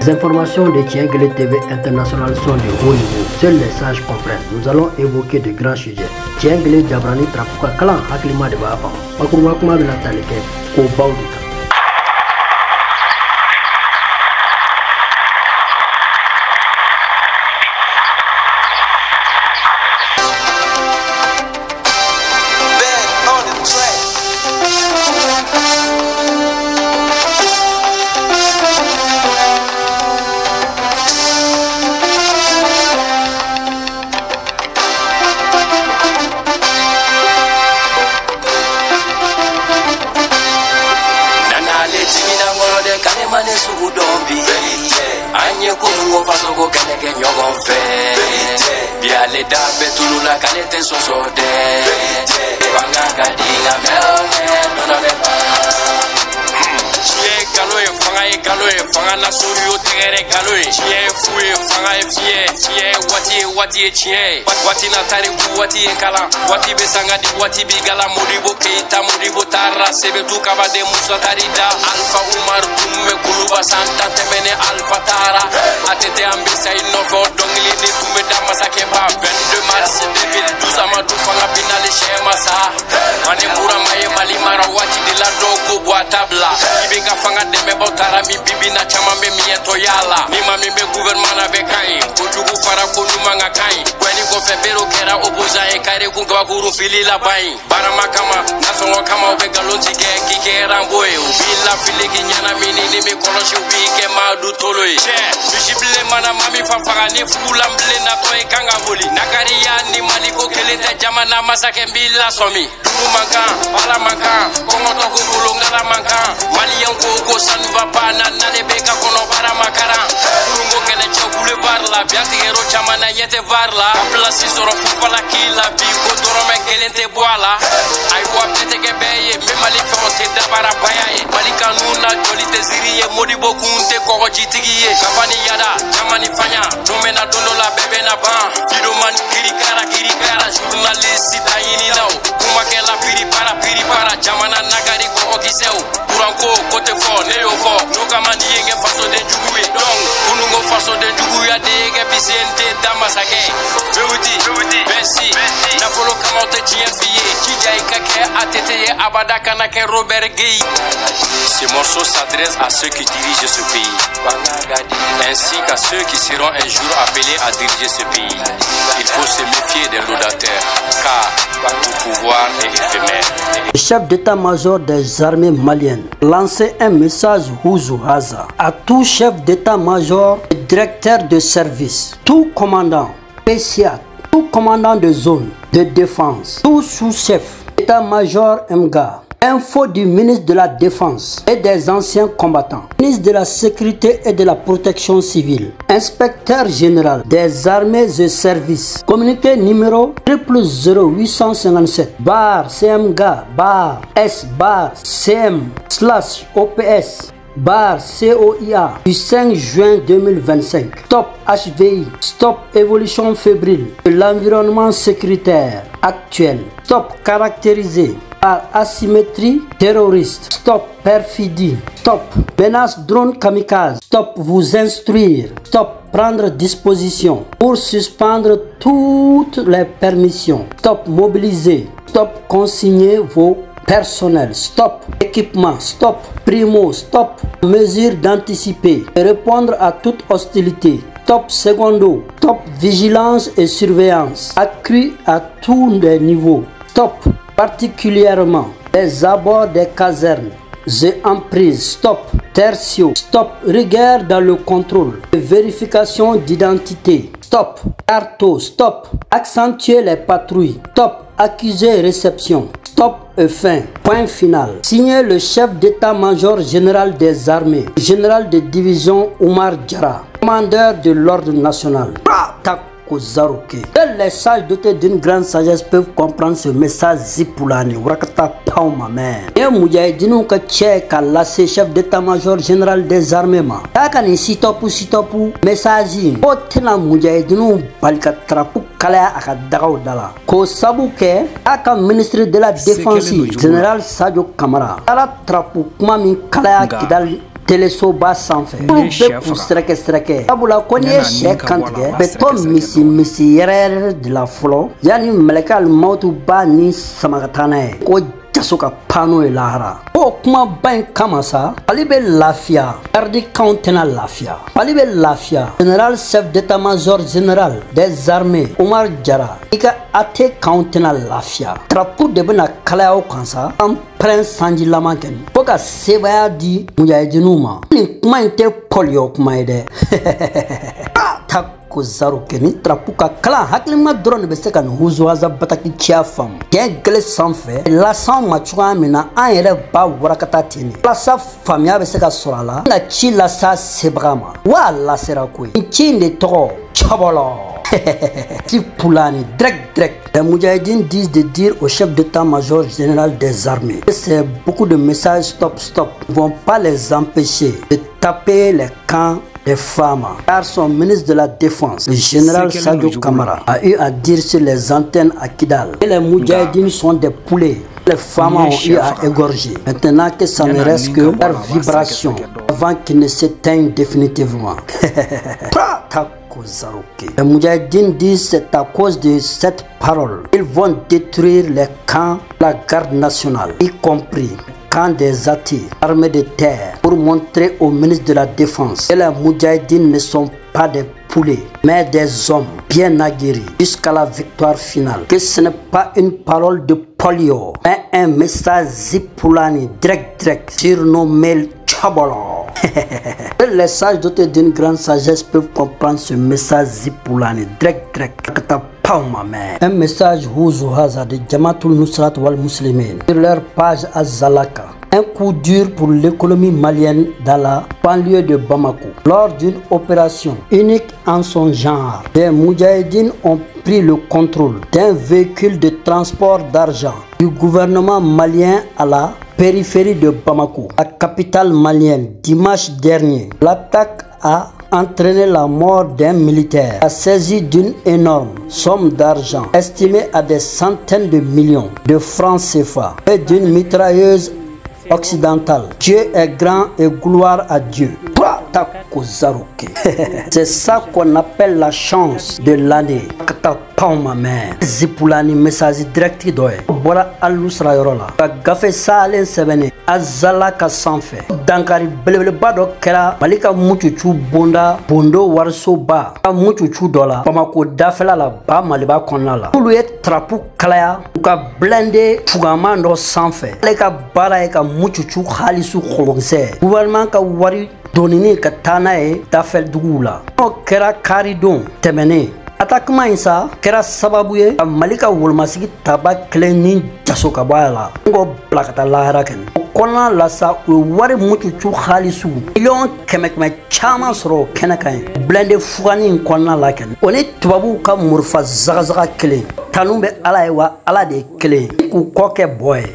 Les informations de Tienguele TV International sont de haut niveau. Seuls les sages comprennent. Nous allons évoquer de grands sujets. Tienguele Jabrani Trapuka Kalan Haklima de Bafa. Makuruma Kuma de la Talike. Kobaudika. Wati chie wati na tari wati kala wati besanga di wati bigala muribo keita muribo tarra sebe tu kaba de musa tarida alfa umar tumme kuluba santa temene alfa tara atete ambisa innofo dongli ni tumme damasa ke ba 22 mars 2012 amadu fanga binale shema sa mane mura maye mali mara wati de la dogo bwa tabla ibega fanga de me botara mi bibi na chama me mieto yala ni mami be gouvernement na bekai kujugu fara kunumanga kai kwani ko febero kera obuza e kare ku gakuru filila bai barama kama nasongo kama obegalonti ke kikera mboe ubila filiki nyana minini mi koloshi ubike madu toloi che bishibile mana mami fafara ni fula mble na to e kanga boli nakari ya ni maliko keleta jamana masake mbila somi dumu manka bala manka kongo to kulunga la manka mali yanko ko sanva bana nale beka kono bara makara kulungo kele chokule barla biati hero chamana yete varla kapla sisoro fupala kila biko dorome kelente boala aiwa pete ke beye me mali fonte da bara bayaye mali kanuna jolite ziriye modibo kunte ko jitigiye kafani yada jamani fanya domena dondola bebe na ba firoman kirikara journaliste tayini law kuma kela piri para jamana nagari ko okiseu kuranko kote fo neyo fo no kamani yenge faso de juguye donc kunungo faso de juguya de ke bisente damasake Veuti, Bessi, Napolo Kamote Tienfié, Kijai Kake, Atete, Abada Kanake, Robert Guy. Ces morceaux s'adressent à ceux qui dirigent ce pays, ainsi qu'à ceux qui seront un jour appelés à diriger ce pays. Il faut se méfier des laudateurs, car le pouvoir est éphémère. Le chef d'état-major des armées maliennes lançait un message Houzou Haza à tout chef d'état-major et directeur de service, tout commandant, PCA, tout commandant de zone de défense, tout sous-chef, état-major MGA, info du ministre de la Défense et des anciens combattants, ministre de la Sécurité et de la Protection civile, inspecteur général des armées et services, communiqué numéro 000857 bar CMGA bar S bar CM/OPS bar COIA du 5 juin 2025. Stop HVI, stop évolution fébrile de l'environnement sécuritaire actuel. Stop caractérisé par asymétrie terroriste. Stop perfidie. Stop menace drone kamikaze. Stop vous instruire. Stop prendre disposition pour suspendre toutes les permissions. Stop mobiliser. Stop consigner vos personnel, stop équipement, stop primo, stop mesure d'anticiper et répondre à toute hostilité, stop secondo, stop vigilance et surveillance accrue à tous les niveaux, stop particulièrement les abords des casernes et emprises, stop tertio, stop rigueur dans le contrôle et vérification d'identité, stop carto, stop accentuer les patrouilles, stop accusé réception, stop et fin, point final. Signé le chef d'état-major général des armées, général de division Oumar Diarra, commandeur de l'ordre national. Seuls les sages dotés d'une grande sagesse peuvent comprendre ce message Zipoulani. Wakata Pauma, man. Et Moudjaïdinou ka tchè ka lassé chef d'état-major général des armées. Takani sitopu message. Otena Moudjaïdinou balika trapu kalaya aka dagaw dala. Ko sabuke aka ministre de la défense général Sadio Kamara. Ala trapu kuma min kalaya kidal telesoba sanfɛ olu bɛ k'u sɛrɛkɛ sabula ko n'i ye sɛ kantigɛ bɛ to misi yɛrɛ de la fɔlɔ yanni mɛlɛkɛ alimawutu b'a ni sama ka taa n'a ye ko jaso ka pan n'o ye lahara o kumaba in kama sa Mali bɛ lafiya gardikanw tɛna lafiya Mali bɛ lafiya général chef d'état-major général des armées Omar Jara i ka ate kanw tɛna lafiya drapeau de bɛna kalaya o kan sa an prince sanjilama kɛ fo ka sebaya di mujahidiniw ma nin kuma in tɛ pɔliyɔ kuma ye dɛ ko zaro kɛ ni drapeau ka kalan hakilima dɔrɔn de bɛ se ka nin huzuhaza bataki ciya faamu diɲɛ gɛlɛ sanfɛ lasan ma cogoya min na an yɛrɛ b'a warakata ten de walasa faamuya bɛ se ka sɔrɔ a la n ka ci lasa sebaga ma wa lasera koyi nin ci in de tɔgɔ cɔbɔlɔ Tipulani, direct. Les Moudjahidines disent de dire au chef d'état-major général des armées que c'est beaucoup de messages stop. Ils ne vont pas les empêcher de taper les camps des femmes. Car son ministre de la Défense, le général Sadio Kamara, a eu à dire sur les antennes à Kidal que les Moudjahidines sont des poulets. Les femmes ont eu à égorger. Maintenant que ça ne reste que leur vibration avant qu'ils ne s'éteignent définitivement. Les Moudjahidines disent c'est à cause de cette parole qu'ils vont détruire les camps de la garde nationale, y compris camp des athées, armées de terre, pour montrer au ministre de la Défense que les Moudjahidines ne sont pas des poulets, mais des hommes bien aguerris jusqu'à la victoire finale. Que ce n'est pas une parole de polio, mais un message Zipulani direct sur nos mails Chabolo. Les sages dotés d'une grande sagesse peuvent comprendre ce message Zipulani direct. Un message Huzuhaza de Jamatul Nusrat wal Muslimin sur leur page Azalaka. Un coup dur pour l'économie malienne dans la banlieue de Bamako. Lors d'une opération unique en son genre, les Moudjahidines ont pris le contrôle d'un véhicule de transport d'argent du gouvernement malien à la périphérie de Bamako, la capitale malienne. Dimanche dernier, l'attaque a entraîné la mort d'un militaire, la saisie d'une énorme somme d'argent estimée à des centaines de millions de francs CFA et d'une mitrailleuse occidentale. Dieu est grand et gloire à Dieu. C'est ça qu'on appelle la chance de l'année. Zipulani message direct doye. Bora alusra yorola. Gafe salen sebene. Azalaka sanfɛ. Dankari belebeleba dɔ kɛra Mali ka mucucu bondo wariso ba ka mucucu dɔ la Bamako dafɛla la ba Maliba kɔnɔna la. Olu ye trapu kalaya u ka blende fugaman dɔ sanfɛ. Ale ka baara ye ka mucucu halisu kolonkisɛ. Gouvernement ka wari donini ka taa n'a ye dafɛ duguw la. N'o kɛra karidon tɛmɛnen. Attaquement in sa kɛra sababu ye ka Mali ka wolomasigi taba kelen ni jaso ka bɔ a la. N ko bila ka taa lahara kɛnɛ. O kɔnɔna la sa u ye wari mucucu halisu miliyɔn kɛmɛ caman sɔrɔ o kɛnɛ kan ye. Blende fugani in kɔnɔna la kɛnɛ. O ni tubabuw ka murifa zagazaga kelen. Tanu bɛ Ala ye wa Ala de ye kelen. K'u kɔ kɛ bɔ ye.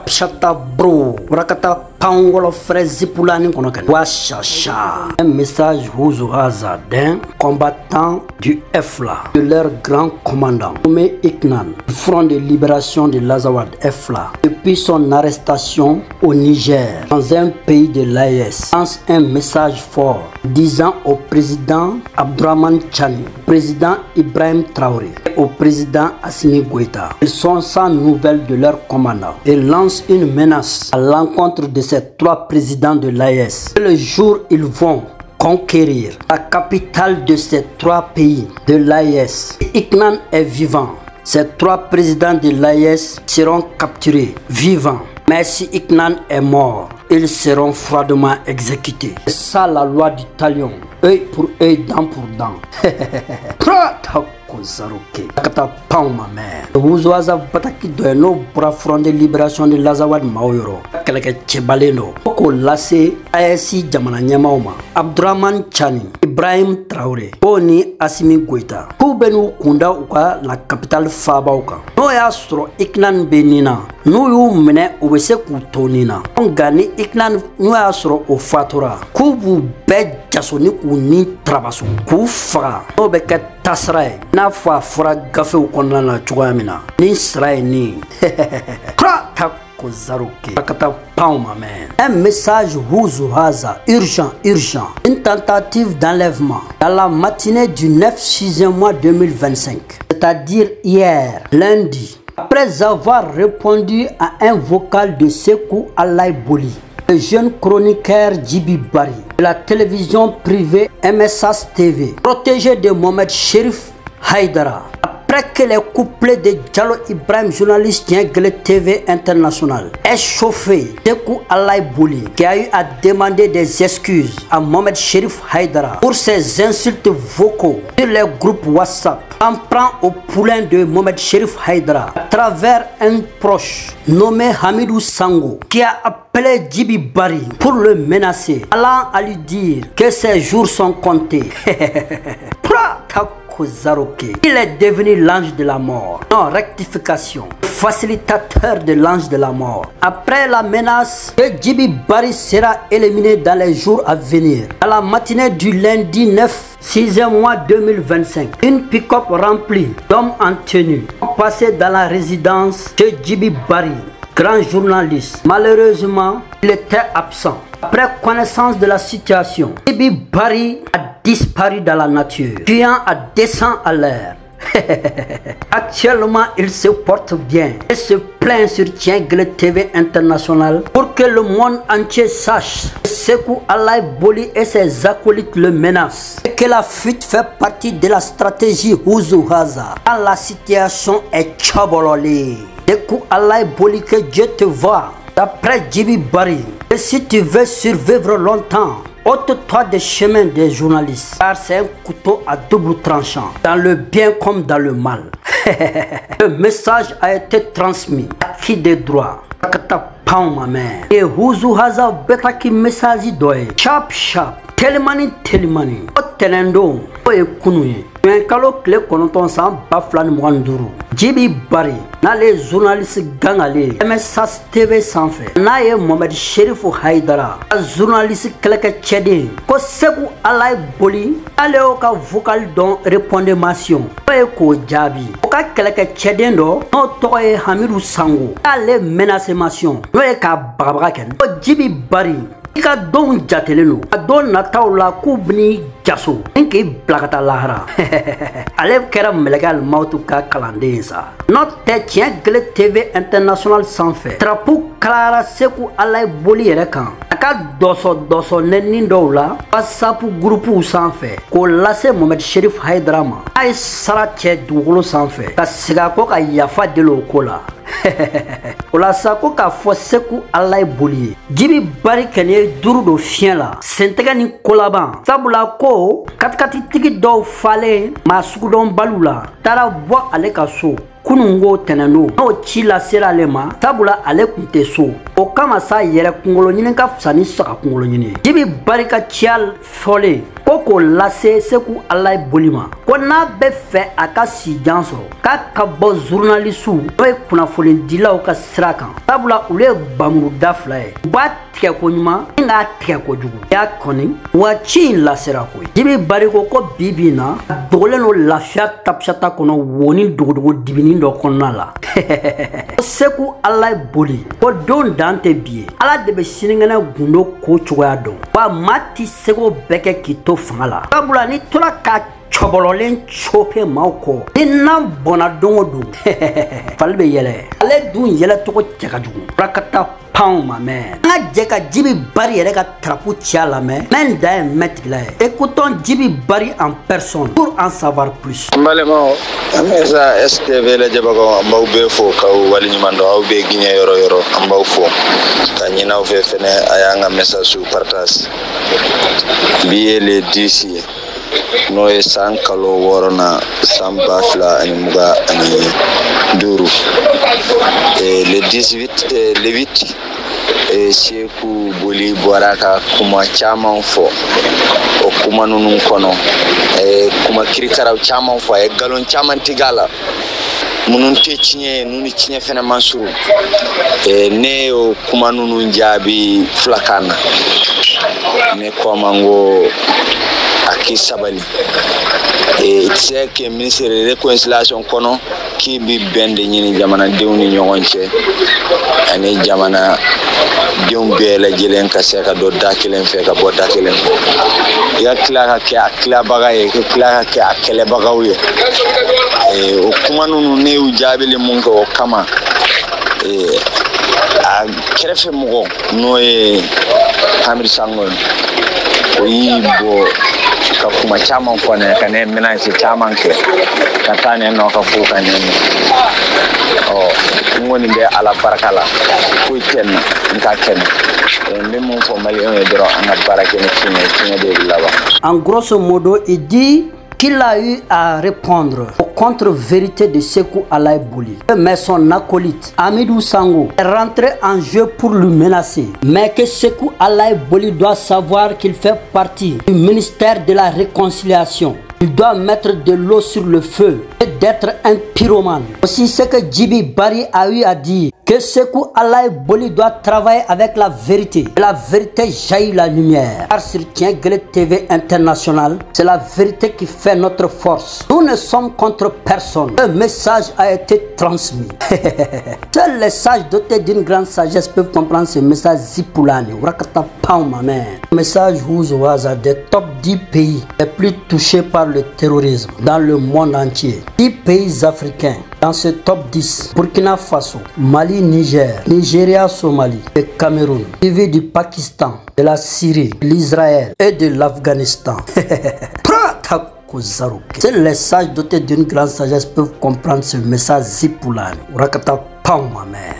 Chata bro, Rakata Pangolo frère Zipulani kɔnɔ wa chacha. Un message Huzuhaza d'un combattant du FLA, de leur grand commandant, nommé Iknan, du Front de libération de l'Azawad FLA, depuis son arrestation au Niger, dans un pays de l'AES, lance un message fort disant au président Abdourahmane Tchani, au président Ibrahim Traoré et au président Assimi Goïta. Ils sont sans nouvelles de leur commandant et lancent une menace à l'encontre de ces trois présidents de l'AES. Le jour ils vont conquérir la capitale de ces trois pays de l'AES, Iknan est vivant. Ces trois présidents de l'AES seront capturés vivants. Mais si Iknan est mort, ils seront froidement exécutés. C'est ça la loi du talion. Œil pour œil, dent pour dent. Kata pao ma mère. Huzuhaza bataki doye no pour Front de libération de l'Azawad Maoyoro. Keleke chebaleno. Oko lase AES jamana ɲɛmaaw ma. Abdourahmane Tchani, Ibrahim Traoré, Boni Assimi Goïta. K'u bɛ n'u kunda u ka la capitale faabaw kan. N'o y'a sɔrɔ Iknan bɛ nin na, n'u y'u minɛ u bɛ se k'u to nin na. Nka ni Iknan n'o y'a sɔrɔ o fatura, k'u b'u bɛɛ jaso ni k'u ni tarabaso k'u faga. N'o bɛ kɛ tasira ye n'a fɔ a fɔra gafew kɔnɔna na cogoya min na. Ni sira ye nin ye. Un message Huzuhaza, urgent. Une tentative d'enlèvement dans la matinée du 9/6 mois 2025, c'est-à-dire hier, lundi. Après avoir répondu à un vocal de Sekou Alaï Boli, le jeune chroniqueur Djibi Bari de la télévision privée MSS TV, protégé de Mohamed Cherif Haïdara, après que les couplets de Diallo Ibrahim, journaliste Diengele TV International, aient chauffé Sekou Alaï Boli, qui a eu à demander des excuses à Mohamed Cherif Haïdara pour ses insultes vocaux sur les groupes WhatsApp, en prend au poulain de Mohamed Cherif Haïdara à travers un proche nommé Hamidou Sango, qui a appelé Djibi Bari pour le menacer, allant à lui dire que ses jours sont comptés. Il est devenu l'ange de la mort. Non, rectification. Facilitateur de l'ange de la mort. Après la menace que Djibi Bari sera éliminé dans les jours à venir, à la matinée du lundi 9/6 mois 2025, une pick-up remplie d'hommes en tenue ont passé dans la résidence de Djibi Bari, grand journaliste. Malheureusement, il était absent. Après connaissance de la situation, Djibi Bari a disparu dans la nature, tuant à 200 à l'heure. Actuellement, il se porte bien et se plaint sur Diengele TV International pour que le monde entier sache que Sekou Alaï Boli et ses acolytes le menacent et que la fuite fait partie de la stratégie Huzuhaza quand la situation est chabololée. Sekou Alaï Boli, que Dieu te voie. D'après Djibi Bari, et si tu veux survivre longtemps, ôte-toi des chemins des journalistes, car c'est un couteau à double tranchant, dans le bien comme dans le mal. Le message a été transmis à qui des droits. Et Huzuhaza betaki message doye. Sharp. Telemani. O telendo. O ekunuye. Kalo kle konoton san baflan mwanduru. Djibi Bari, na les journalistes gangale, MSS TV sanfɛ, n'a ye Mohamed Cherif Haïdara, a journaliste kɛlɛkɛ cɛden, ko Sekou Alaï Boli, ale y'o ka vocal dɔn répondemation, o ye k'o jaabi. O ka kɛlɛkɛ cɛden dɔ, n'o tɔgɔ ye Hamidou Sango, ale menacemation, n'o ye k'a bagabaga kɛ. O Djibi Bari, i ka donw jatelen don, a don nataw la k'u bɛn'i jaso, ni k'i bila ka taa lahara. Ale kɛra mɛlɛkɛ alimawutu ka kalanden sa. N'o tɛ Diengele TV International sanfɛ, drapeau kalayara Sekou Alaï Boli yɛrɛ kan. A ka dɔsɔ nɛni dɔw la WhatsApp groupew sanfɛ k'o lase Mohamed Cherif Haïdara ma. A ye sara cɛ dugukolo sanfɛ ka segin a kɔ ka yafa deli o ko la. O la sa ko k'a fɔ Sekou Alaï Boli ye Djibi Bari kɛni ye duru don fiɲɛ la, sentɛgɛ ni kolaban. Sabula ko katikatitigi dɔw falen maa sugudɔnbaliw la taara bɔ ale ka so kunun ko tɛnɛndo, n'o ci lasera ale ma, sabula ale kun tɛ so. O kama sa yɛrɛ kunkolo ɲini ka fisa ni saga kunkolo ɲini. Djibi Bari ka ciya fɔlen ko k'o lase Sekou Alaï Boli ma, ko n'a bɛ fɛ a ka sijan sɔrɔ k'a ka bɔ journalisiw n'o ye kunnafonidilaw ka sira kan, sabula olu ye bamuruda fila ye. U b'a tigɛ ko ɲuman ni k'a tigɛ ko jugu. I y'a kɔni wa ci in lasera koyi. Djibi Bari ko bi bi in na a dogolen don lafiya tapisata kɔnɔ wo ni dogodogo dibinin dɔ kɔnɔna la. Sekou Alaï Boli ko don dan tɛ bi ye, Ala de bɛ sinikɛnɛ gundo ko cogoya dɔn, wa maa ti seko bɛɛ kɛ k'i to fanga la. Sabula ni tola ka cɔbɔlɔlen cope maaw kɔ, ni nan bɔnna don o don fali bɛ yɛlɛ. Ale dun yɛlɛcogo cɛ ka jugu. Rakata pan ma mɛn. An ka jɛ ka Djibi Bari yɛrɛ ka drapeau ci a lamɛn. Mɛn da ye mɛn tigila ye. Écoutons Djibi Bari en personne pour en savoir plus. N balimaw, an bɛ sa STV lajɛbagaw an b'aw bɛɛ fo k'aw waleɲuman dɔn, aw bɛ Guinée yɔrɔ yɔrɔ an b'aw fo ka ɲini aw fɛ fɛnɛ a y'an ka message partage. Bi ye le 10 ye n'o ye san kalo 6 na san 2025. Le 18 le 8 Sekou Boli bɔra ka kuma caman fɔ. O kuma ninnu kɔnɔ kuma kirikaraw caman fɔ, a ye galon caman tigɛ a la minnu tɛ tiɲɛ ye, ninnu ni tiɲɛ fɛnɛ man surun. Ne y'o kuma ninnu jaabi filakan na, ne ko a ma n ko a ki sabali c'est que ministre de réconciliation kono ki bi bende ñini jamana dewni ñogonce ani jamana dium be la jelen ka seka do dakilen fe ka bo dakilen ya klara ke akla bagaye ke klara ke akele bagawe o kuma nunu newu jabele mun ko kama a kerefe mo no e Amir Sangon o bo ka kuma chairman ko ne ka ne mina si chairman ke ka tane no ka fu ka ne o ngoni be ala barakala ko ken nka ken ne mon fo mali on dro an baraka ne kine de là-bas. En grosso modo, il dit qu'il a eu à répondre aux contre-vérités de Sékou Alaye Bouli. Mais son acolyte, Amidou Sango, est rentré en jeu pour le menacer. Mais que Sékou Alaye Bouli doit savoir qu'il fait partie du ministère de la Réconciliation. Il doit mettre de l'eau sur le feu et d'être un pyromane. Aussi, ce que Djibi Bari a eu à dire, que Sékou Alaye Bouli doit travailler avec la vérité. La vérité jaillit la lumière. Car sur Tiengele TV International, c'est la vérité qui fait notre force. Nous ne sommes contre personne. Le message a été transmis. Seuls les sages dotés d'une grande sagesse peuvent comprendre ce message Zipoulani. Le message Ouzoaza des top 10 pays les plus touchés par le terrorisme dans le monde entier. 10 pays africains dans ce top 10. Burkina Faso, Mali, Niger, Nigeria, Somalie et Cameroun. Suivi du Pakistan, de la Syrie, de l'Israël et de l'Afghanistan. Seuls les sages dotés d'une grande sagesse peuvent comprendre ce message Zipoulani.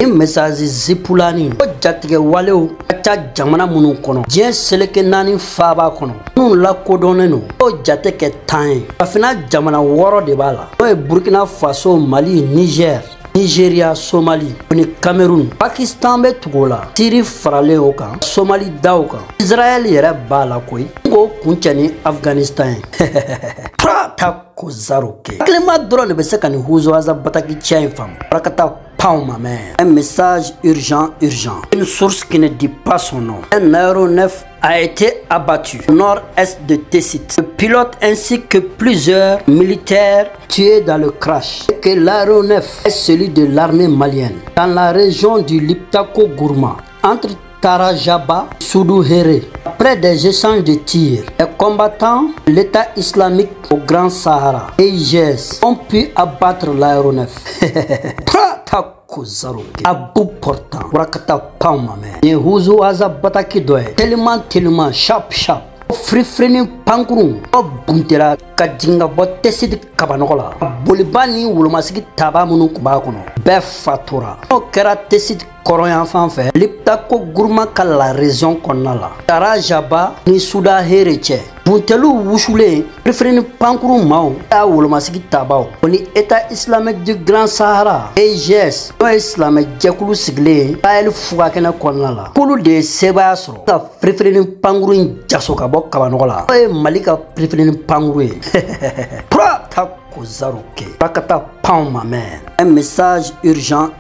Un message Zipoulani. Jatige waleo acha jamana munu kono. Dien seleke nani faba kono. Nous la kodoneno. O jate ke tan. Afina jamana woro de bala. O Burkina Faso, Mali, Niger, Nigeria, Somalie, Cameroun, Pakistan be tugola. Syrie farale oka. Somalie da oka. Israël yere bala koy. Ngo kunchani Afghanistan. Prata ko zaroke. Klima drone be sekani Ouzoaza bataki tien fam. Rakata un message urgent. Une source qui ne dit pas son nom. Un aéronef a été abattu au nord-est de Tessit. Le pilote ainsi que plusieurs militaires tués dans le crash. Et que l'aéronef est celui de l'armée malienne. Dans la région du Liptako Gourma, entre Tarajaba et Soudou-Héré. Après des échanges de tirs, les combattants de l'État islamique au Grand Sahara et IGS ont pu abattre l'aéronef. À bout portant, Wakata Paumame, et Ouzoaza Bataki doye, tellement, sharp. Frifreni Pangrou, O Buntera, Kadinga Botesid Kabanola, Bolibani, Wulumasiki Tabamuno Kubakono, Befatura, O Kera Tesid Koroyan Fanfe, Liptako Gourma Kala région Konala, Tarajaba, ni Souda Hereche, Buntelu Wouchoulé, Frifreni Pangrou Mao, A Wulumasiki Tabao, Oni État islamique du Grand Sahara, EGS, O islamique Djekoulou Siglé, Pael Fouakena Konala, Koulou de Sebasro, Frifreni Pangrou Jasoka. Kabanola. Malika préféré Pangoué. Un message urgent.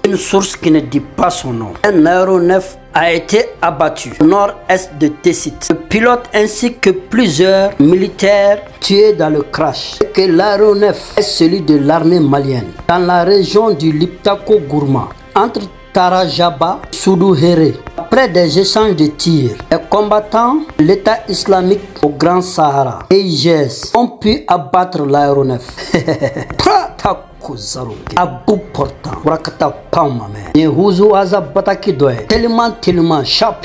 Une source qui ne dit pas son nom. Un aéronef a été abattu au nord-est de Tessit. Le pilote ainsi que plusieurs militaires tués dans le crash. Et que l'aéronef est celui de l'armée malienne. Dans la région du Liptako Gourma, entre Tarajaba et Soudou-Héré. Après des échanges de tirs, les combattants de l'État islamique au Grand Sahara et IGS ont pu abattre l'aéronef. À bout portant, Wakata Paumame, et Ouzoaza Bataki doye, tellement, sharp.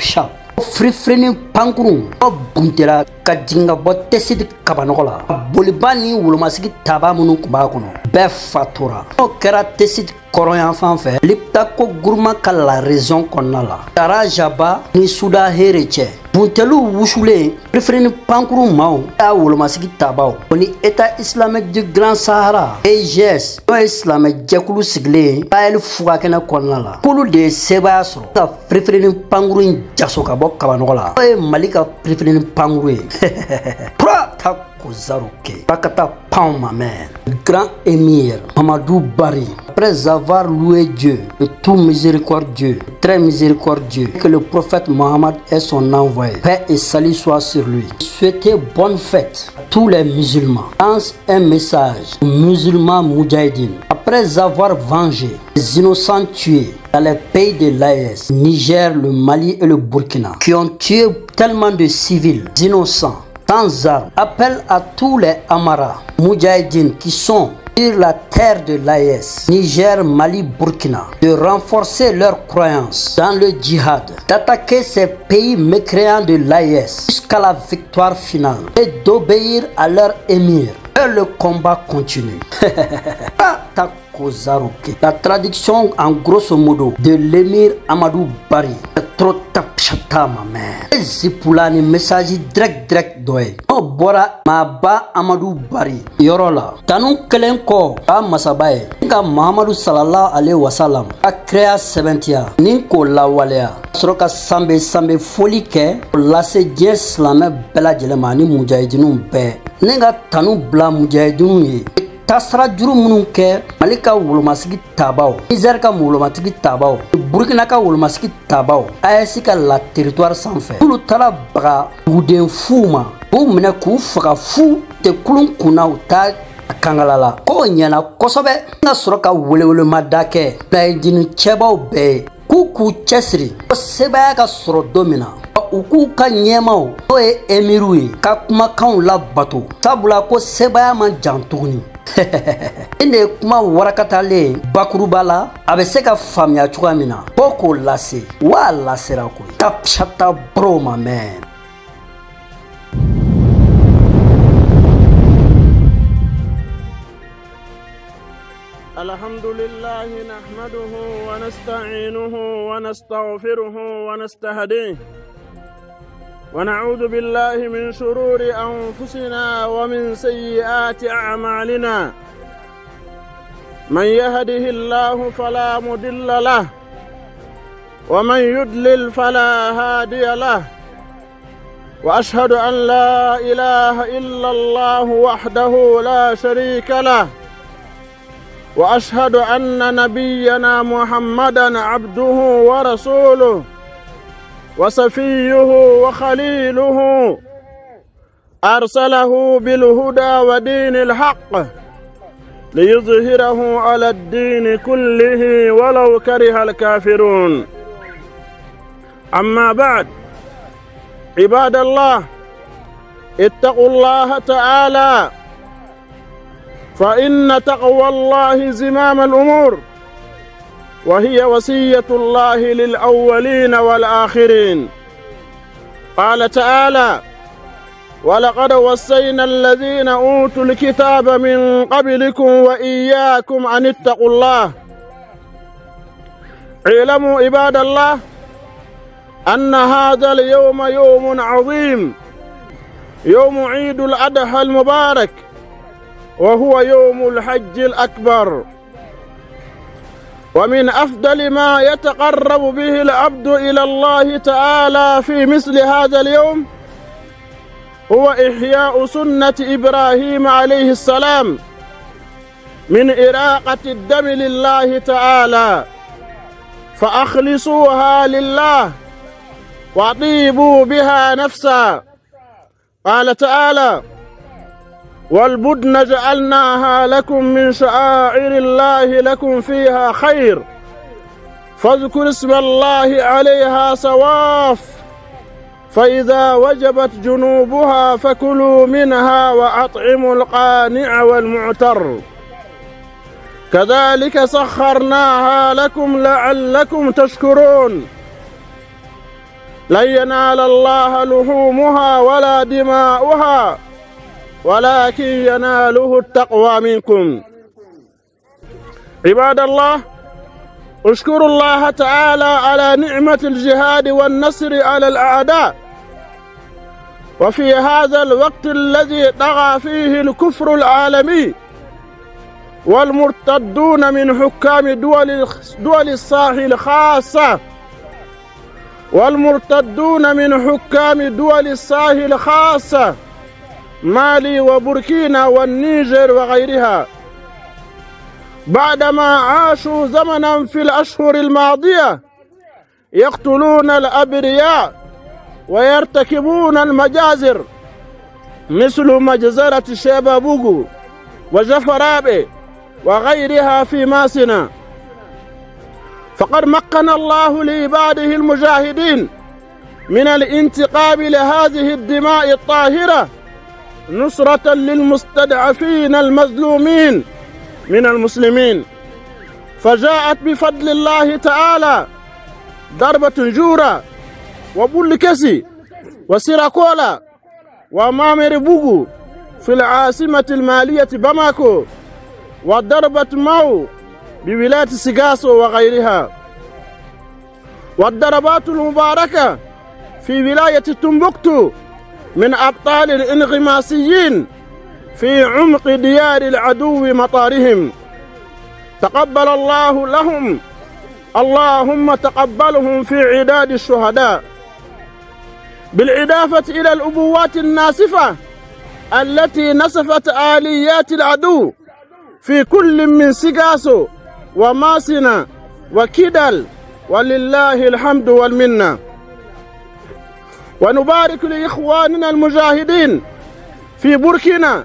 Frifreni Pangrou, O Buntera, Kadinga Botesid Kabanola, Bolibani, Wulumasiki Tabamuno Kubakono, Befatura, O Kera Tesid Koroyan Fanfe, Liptako Gourma Kala région Konala, Tarajaba, ni Souda Hereche, Buntelu Wouchoulé, Frifreni Pangrou Mao, A Wulumasiki Tabao, Oni État islamique du Grand Sahara, EGS, O islamique Djekoulou Siglé, Pael Fouakena Konala, Koulou de Sebasro, Frifreni Pangrou Jasoka Kabanola, Malika préféré Pangoué. Prata Kozaruke. Rakata Paumame. grand émir Mamadou Barry, après avoir loué Dieu, le tout miséricordieux, très miséricordieux, que le prophète Mohammed est son envoyé, paix et salut soit sur lui, souhaitez bonne fête à tous les musulmans, lance un message aux musulmans moudjahidines. Après avoir vengé les innocents tués dans les pays de l'AES, Niger, le Mali et le Burkina, qui ont tué tellement de civils innocents, sans armes, appelle à tous les Amara, Moudjahidines qui sont sur la terre de l'AES, Niger, Mali, Burkina, de renforcer leur croyance dans le djihad, d'attaquer ces pays mécréants de l'AES jusqu'à la victoire finale et d'obéir à leur émir. Et le combat continue. La traduction en grosso modo de l'émir Amadou Barry. C'est trop tapchata ma mère. Zipulani message direct doy. O bora ma ba Amadou Barry. Yorola. Tanu kelenko a masabaye. Nga Muhammadu sallallahu alaihi wasallam. A créa sebentia. Ninko la walea. Soroka sambe foli ke. Lase dieu slamé bela jelema ni mujahidinu be. Nenga tanu bla mujahidinu ye. Tasra juru minnu kɛ Mali ka wolomasigi tabaw, Niger ka wolomasigi tabaw, Burkina ka wolomasigi tabaw, AES ka la territoire sanfɛ. Olu taara baga duguden fu ma, k'u minɛ k'u faga fu tɛ kulun kunna u t'a kangala la. K'o ɲɛna kosɛbɛ. N ka sɔrɔ ka welewelemada kɛ Lahidini cɛbaw bɛɛ ye k'u cɛsiri ko sebaya ka sɔrɔ don min na. U k'u ka ɲɛmaw n'o ye émiru ye ka kumakanw labato, sabula ko sebaya man jan tuguni. Ine ye kuma warakatalen bakuruba la a bɛ se ka faamuya cogoya min na fo k'o lase wa lasera koyi. Tapchata bro ma man. Alhamdulillah nahmaduhu wa nasta'inuhu wa nastaghfiruhu wa nastahdihi ونعوذ بالله من شرور أنفسنا ومن سيئات أعمالنا من يهده الله فلا مضل له ومن يضلل فلا هادي له وأشهد أن لا إله إلا الله وحده لا شريك له وأشهد أن نبينا محمدا عبده ورسوله وصفيه وخليله أرسله بالهدى ودين الحق ليظهره على الدين كله ولو كره الكافرون. أما بعد، عباد الله، اتقوا الله تعالى، فإن تقوى الله زمام الأمور، وهي وصية الله للأولين والآخرين. قال تعالى: ولقد وصينا الذين أوتوا الكتاب من قبلكم وإياكم أن اتقوا الله. اعلموا عباد الله أن هذا اليوم يوم عظيم، يوم عيد الأضحى المبارك، وهو يوم الحج الأكبر. ومن أفضل ما يتقرب به العبد إلى الله تعالى في مثل هذا اليوم هو إحياء سنة إبراهيم عليه السلام من إراقة الدم لله تعالى، فأخلصوها لله وأطيبوا بها نفسا. قال تعالى: والبدن جعلناها لكم من شعائر الله لكم فيها خير فاذكروا اسم الله عليها صواف، فإذا وجبت جنوبها فكلوا منها وأطعموا القانع والمعتر، كذلك سخرناها لكم لعلكم تشكرون. لن ينال الله لحومها ولا دماؤها ولكن يناله التقوى منكم. عباد الله، اشكروا الله تعالى على نعمة الجهاد والنصر على الأعداء. وفي هذا الوقت الذي طغى فيه الكفر العالمي والمرتدون من حكام دول الساحل خاصة، والمرتدون من حكام دول الساحل خاصة مالي وبوركينا والنيجر وغيرها، بعدما عاشوا زمنا في الأشهر الماضية يقتلون الأبرياء ويرتكبون المجازر مثل مجزرة شيبابوغو وجفرابي وغيرها في ماسنا، فقد مكن الله لعباده المجاهدين من الانتقام لهذه الدماء الطاهرة نصرة للمستضعفين المظلومين من المسلمين، فجاءت بفضل الله تعالى ضربة جورة وبولكسي وسيراكولا ومامر بوغو في العاصمة المالية باماكو، وضربة ماو بولاية سيغاسو وغيرها، والضربات المباركة في ولاية تمبكتو من أبطال الانغماسيين في عمق ديار العدو مطارهم. تقبل الله لهم، اللهم تقبلهم في عداد الشهداء. بالإضافة إلى الأبوات الناسفة التي نسفت آليات العدو في كل من سيغاسو وماسنا وكيدال، ولله الحمد والمنة. ونبارك لإخواننا المجاهدين في بوركينا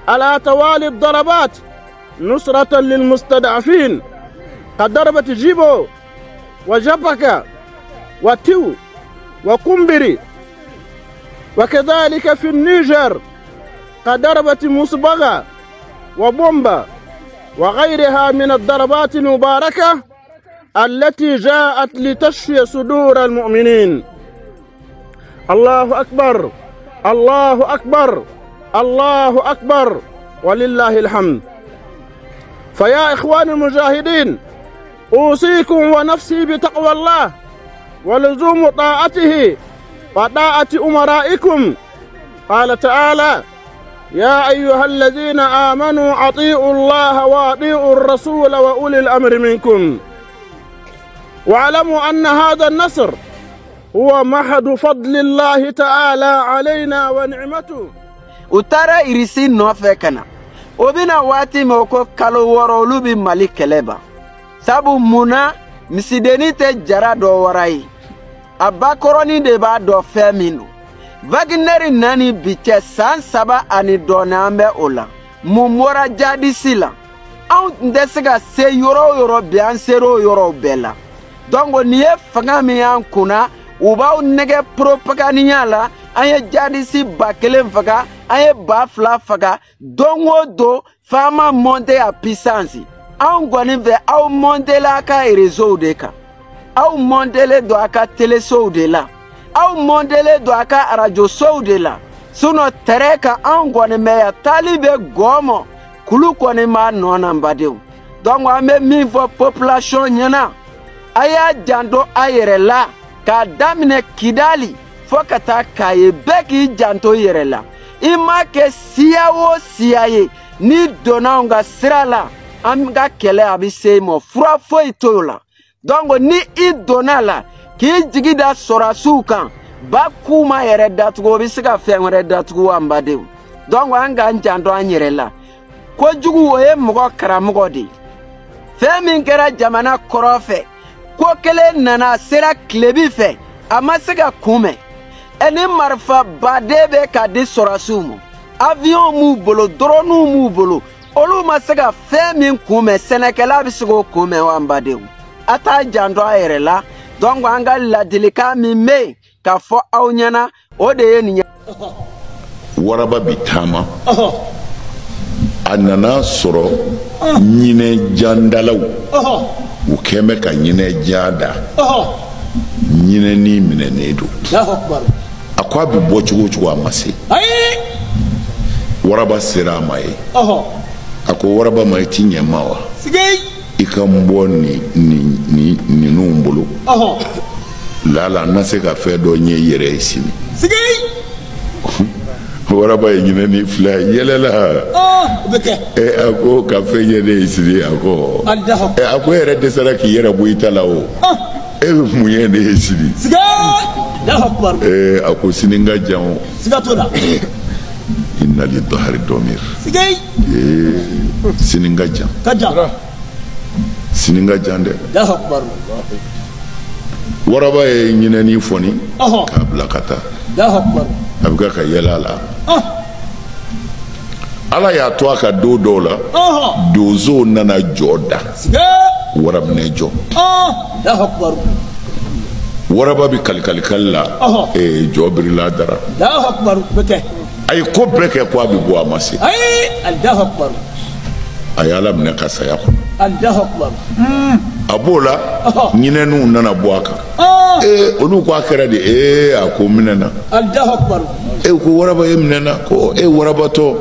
على توالي الضربات نصرة للمستضعفين كضربة جيبو وجبكة وتيو وكمبري، وكذلك في النيجر كضربة مصبغة وبومبا وغيرها من الضربات المباركة التي جاءت لتشفي صدور المؤمنين. الله أكبر، الله أكبر، الله أكبر، ولله الحمد. فيا إخوان المجاهدين، أوصيكم ونفسي بتقوى الله ولزوم طاعته وطاعة أمرائكم. قال تعالى: يا أيها الذين آمنوا أطيعوا الله وأطيعوا الرسول وأولي الأمر منكم، واعلموا أن هذا النصر هو محض فضل الله تعالى علينا ونعمته. utara irisi nɔfɛ kana o bɛna waati min ko kalo wɔɔrɔ olu bɛ Mali kɛlɛba, sabu munna misideni tɛ jara dɔ wara ye, a bakɔrɔni de b'a dɔn fɛn min don. Wagner nani bi cɛ san 7 ani dɔɔni an bɛ o la, mun bɔra jadisi la. Anw tun tɛ se ka se yɔrɔ o yɔrɔ bi an ser'o yɔrɔw bɛɛ la. Donc nin ye fanga min y'an kunna, u b'aw nɛgɛ propaganda la. An ye jadisi 1000 faga, an ye 2000 faga, don o don fama monte a puissance. Anw kɔni fɛ aw montela a ka réseau de kan, aw montele don a ka télésow de la, aw montele don a ka radio sow de la. Sinon terrain kan anw kɔni bɛ yan, taali bɛ gɔmɔ, kulu kɔni b'a nɔ na n badenw. Donc an bɛ min fɔ population ɲɛna, a y'a janto a yɛrɛ la, k'a daminɛ Kidali fo ka taa Kaye, bɛɛ k'i janto i yɛrɛ la. I ma kɛ siya o siya ye, ni donna anw ka sira la, an ka kɛlɛ a bɛ se i ma, fura foyi t'o la. Donc ni i donna la k'i jigi da sɔrɔsiw kan, ba kuma yɛrɛ datugu, o bɛ se ka fɛn wɛrɛ datugu an badenw. Donc an k'an janto an yɛrɛ la. Kojugu o ye mɔgɔ karamɔgɔ de ye. Fɛn min kɛra jamana kɔrɔ fɛ, ko kelen nana sera Kilebi fɛ, a ma se ka kunbɛn. Ni marifa baden bɛ ka di sɔrɔsiw ma, avion m'u bolo, drone m'u bolo, olu ma se ka fɛn min kunbɛn, sɛnɛkɛla bɛ se k'o kunbɛn wa an badenw. A t'a janto a yɛrɛ la. Donc an ka ladilikan min bɛ yen k'a fɔ aw ɲɛna, o de ye nin ye. Waraba bi taama, a nana sɔrɔ ɲinɛ jandalaw, u kɛn bɛ ka ɲinɛ jan da, ɲinɛ ni minɛnen don. A ko a bɛ bɔ cogo o cogo a ma se. Waraba sera a ma ye. A ko waraba ma, i ti ɲɛ ma wa? I ka n bɔ ninnu bolo. Lala n na se ka fɛn dɔ ɲɛ i yɛrɛ ye sini. Waraba ye ɲinɛ ni fila yɛlɛla. A ko ka fɛn ɲɛ ne ye sini, a ko. A ko e yɛrɛ dɛsɛra k'i yɛrɛ bɔ i ta la o. E bɛ mun ye ne ye sini? A ko sini n ka jan o. Inna lillahi domir. Sini n ka jan. sininga jande Allahu akbar waraba ye ɲinɛni fɔni k'a bila ka taa Allahu akbar a bɛ ka yɛlɛ a la ala y'a to a ka don dɔw la donsow nana jɔ da warabinɛ jɔ Allahu akbar waraba bi kalikali la jɔ birila dara Allahu akbar bɛkɛ a ye ko bɛɛ kɛ ko a bɛ bɔ a ma se Allahu akbar a ye ala minɛ ka saya kɔnɔ Allahu akbar a b'o la ɲinɛninw nana bɔ a kan olu ko a kɛra de a ko minɛna Allahu akbar ko waraba ye minɛna ko warabatɔ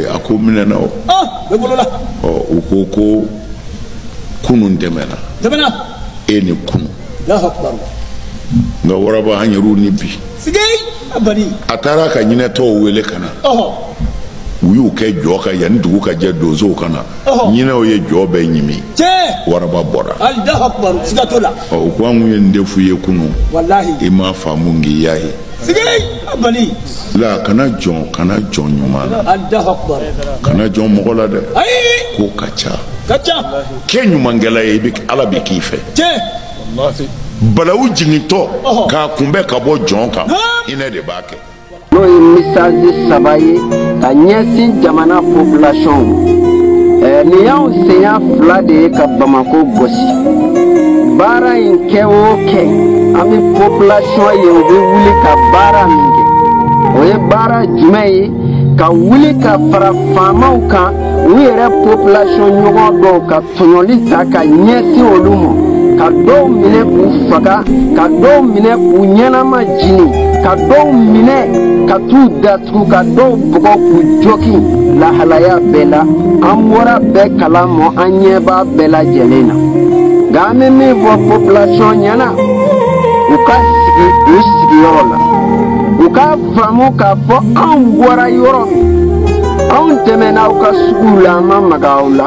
a ko minɛna o bɛ bolola u ko kunun tɛmɛna ni kunu Allahu akbar nka waraba an yɛrɛw ni bi a taara ka ɲinɛtɔw wele ka na u y'u kɛ jɔ kan yanni dugu ka jɛ donsow ka na ɲinɛw ye jɔ bɛɛ ɲimi waraba bɔra Allahu akbar siga t'o la u ko an kun ye nin de f'u ye kunun i m'a faamu nk'i y'a ye la kana jɔn ɲuman na Allahu akbar kana jɔn mɔgɔ la dɛ ko ka ca kɛ ɲumankɛla ye ala bɛ k'i fɛ balawu jigintɔ k'a kunbɛn ka bɔ jɔn kan hinɛ de b'a kɛ n'o ye misali saba ye ka ɲɛsin jamana population nin y'anw senya fila de ye ka Bamako gosi baara in kɛ o kɛ an bɛ population ye u bɛ wuli ka baara min kɛ o ye baara jumɛn ye ka wuli ka fara faamaw kan u yɛrɛ population ɲɔgɔn dɔw ka tɔɲɔli ta ka ɲɛsin olu ma ka dɔw minɛ k'u faga ka dɔw minɛ k'u ɲɛnama jini ka dɔw minɛ ka t'u datugu ka dɔw bugɔ k'u joki lahalaya bɛɛ la an bɔra bɛɛ kalama an ɲɛ b'a bɛɛ lajɛlen na nka an bɛ min fɔ population ɲɛna u ka sigi u sigiyɔrɔ la u ka faamu k'a fɔ anw bɔra yɔrɔ min anw tɛmɛna aw ka suguw la an ma maga aw la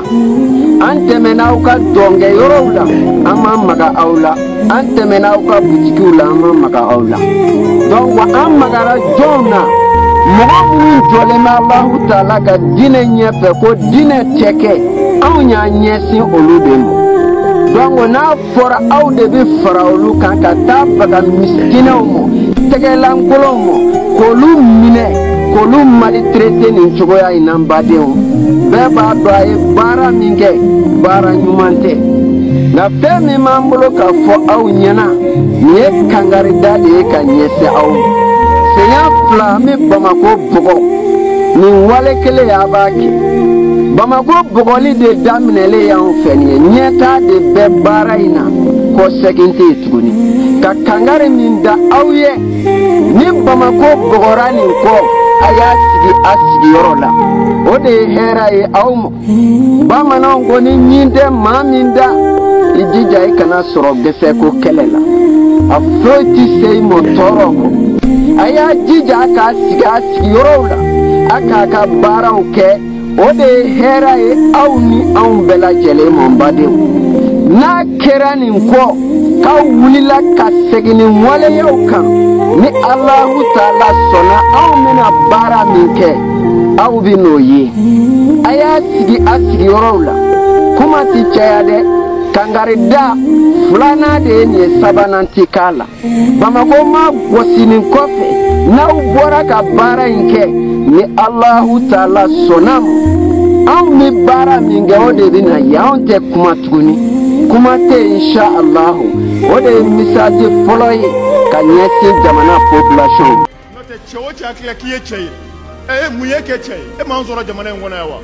an tɛmɛna aw ka dɔnkɛyɔrɔw la an ma maga aw la an tɛmɛna aw ka butikiw la an ma maga aw la donc wa an magara jɔnw na mɔgɔ minnu jɔlen bɛ Alahu Taala ka diinɛ ɲɛfɛ ko diinɛ tɛ kɛ anw y'a ɲɛsin olu de ma donc n'a fɔra aw de bɛ fara olu kan ka taa baga misikinɛw ma tɛgɛlankolonw ma k'olu minɛ k'olu maltraiter nin cogoya in na n badenw bɛɛ b'a dɔn a ye baara min kɛ baara ɲuman tɛ nka fɛn min b'an bolo k'a fɔ aw ɲɛna nin ye kangarida de ye ka ɲɛsin aw ma senya fila an bɛ Bamako bugɔ nin wale kelen a b'a kɛ Bamako bugɔli de daminɛlen y'anw fɛ nin ye ɲɛtaa de bɛ baara in na kɔ segin tɛ yen tuguni ka kangari min da aw ye ni Bamako bugɔra nin kɔ a y'a sigi a sigiyɔrɔ la o de ye hɛrɛ ye aw ma bamananw ko ni ɲin tɛ maa min da i jija i kana sɔrɔ gɛsɛko kɛlɛ la a foyi tɛ se i ma tɔɔrɔ kɔ a y'a jija a k'a sigi a sigiyɔrɔw la a k'a ka baaraw kɛ o de ye hɛrɛ ye aw ni anw bɛɛ lajɛlen ma n badenw n'a kɛra nin kɔ k'aw wulila ka segin nin waleyaw kan ni Alahu Taala sɔnna aw bɛna baara min kɛ aw bɛ n'o ye a y'a sigi a sigiyɔrɔw la kuma tɛ caya dɛ kangarida filanan de ye nin ye sabanan tɛ k'a la Bamako ma gosi nin kɔfɛ n'aw bɔra ka baara in kɛ ni Alahu Taala sɔnna ma anw bɛ baara min kɛ o de bɛ na ye anw tɛ kuma tuguni kuma tɛ insha Allahu o de ye misali fɔlɔ ye ka ɲɛsin jamana population ma. n'o tɛ cɛ o cɛ hakili la k'i ye cɛ ye mun ye kɛ cɛ ye e m'an sɔrɔ jamana in kɔnɔ yan wa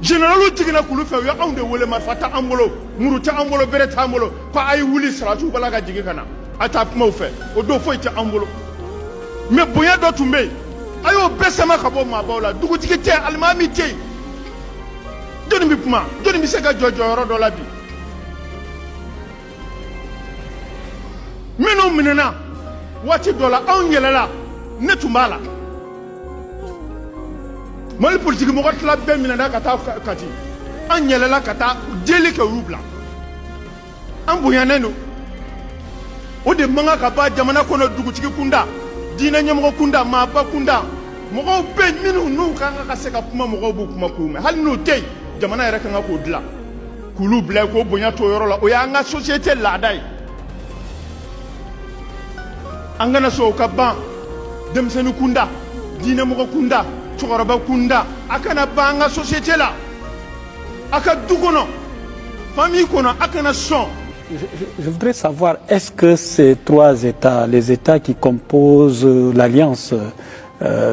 généraux jiginna kulu fɛ u ye anw de wele marifa t'an bolo muru t'an bolo bere t'an bolo ko a ye wuli sarasiw bala ka jigin ka na a taa kuma u fɛ o don foyi t'an bolo mais bonya dɔ tun bɛ yen a y'o bɛɛ sama ka bɔ maabaw la dugutigi tɛ yen alimami tɛ yen jɔnni bɛ kuma jɔnni bɛ se ka jɔ jɔyɔrɔ dɔ la bi minnu minɛna waati dɔ la anw yɛlɛla ne tun b'a la Mali politique mɔgɔ tila bɛɛ minɛna ka taa Kati an yɛlɛla ka taa jeli kɛ olu bila an bonyanen don o de man kan ka ban jamana kɔnɔ dugutigi kunda diinɛ ɲɛmɔgɔ kunda maaba kunda mɔgɔw bɛ minnu n'u kan ka se ka kuma mɔgɔw b'u kuma k'u mɛn hali n'u tɛ yen jamana yɛrɛ kan ka k'o dilan k'olu bila k'o bonya to yɔrɔ la o y'an ka société laada ye an kana sɔn o ka ban denmisɛnnin kunda diinɛmɔgɔ kunda cɛkɔrɔba kunda a kana ban an ka société la a ka du kɔnɔ famille kɔnɔ a kana sɔn. Je voudrais savoir, est-ce que ces trois États, les États qui composent l'Alliance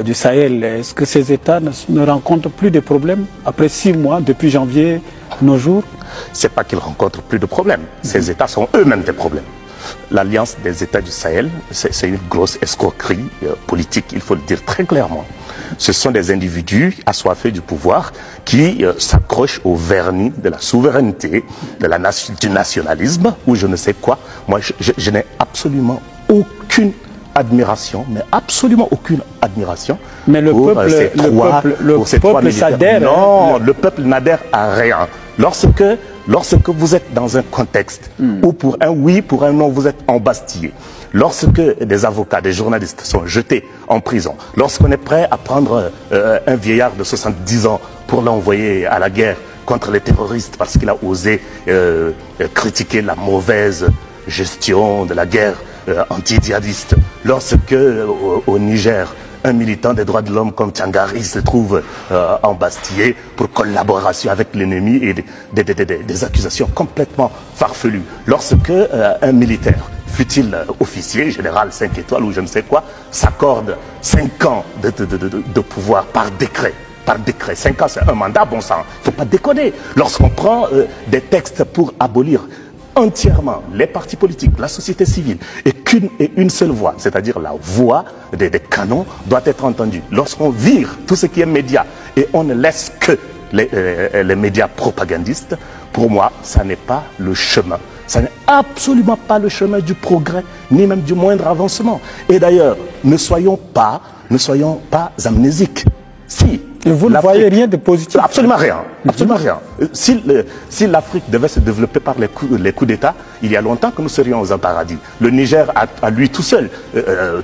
du Sahel, est-ce que ces États ne rencontrent plus de problèmes après 6 mois, depuis janvier, nos jours? Ce n'est pas qu'ils rencontrent plus de problèmes. Ces États sont eux-mêmes des problèmes. L'Alliance des États du Sahel, c'est une grosse escroquerie politique, il faut le dire très clairement. Ce sont des individus assoiffés du pouvoir qui s'accrochent au vernis de la souveraineté, du nationalisme ou je ne sais quoi. Moi, je n'ai absolument aucune admiration, mais absolument aucune admiration. Mais le peuple s'adhère. Non, le peuple n'adhère à rien. Lorsque vous êtes dans un contexte où pour un oui, pour un non, vous êtes embastillé, lorsque des avocats, des journalistes sont jetés en prison, lorsqu'on est prêt à prendre un vieillard de 70 ans pour l'envoyer à la guerre contre les terroristes parce qu'il a osé critiquer la mauvaise gestion de la guerre anti-djihadiste, lorsque au Niger, un militant des droits de l'homme comme Tchangari se trouve embastillé pour collaboration avec l'ennemi et des accusations complètement farfelues. Lorsque un militaire, fut-il officier, général 5 étoiles ou je ne sais quoi, s'accorde 5 ans de pouvoir par décret. Par décret, 5 ans c'est un mandat, bon sang, il ne faut pas déconner. Lorsqu'on prend des textes pour abolir entièrement les partis politiques, la société civile, et une seule voix, c'est-à-dire la voix des canons, doit être entendue. Lorsqu'on vire tout ce qui est média et on ne laisse que les médias propagandistes, pour moi, ça n'est pas le chemin. Ça n'est absolument pas le chemin du progrès, ni même du moindre avancement. Et d'ailleurs, ne soyons pas amnésiques. Si et vous ne voyez rien de positif? Absolument rien. Absolument rien. Si l'Afrique devait se développer par les coups d'État, il y a longtemps que nous serions au paradis. Le Niger, à lui tout seul,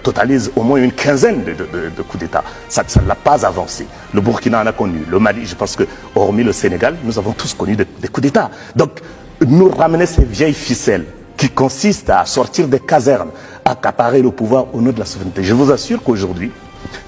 totalise au moins une quinzaine de coups d'État. Ça ne l'a pas avancé. Le Burkina en a connu. Le Mali, je pense que, hormis le Sénégal, nous avons tous connu des coups d'État. Donc, nous ramener ces vieilles ficelles qui consistent à sortir des casernes, à accaparer le pouvoir au nom de la souveraineté. Je vous assure qu'aujourd'hui,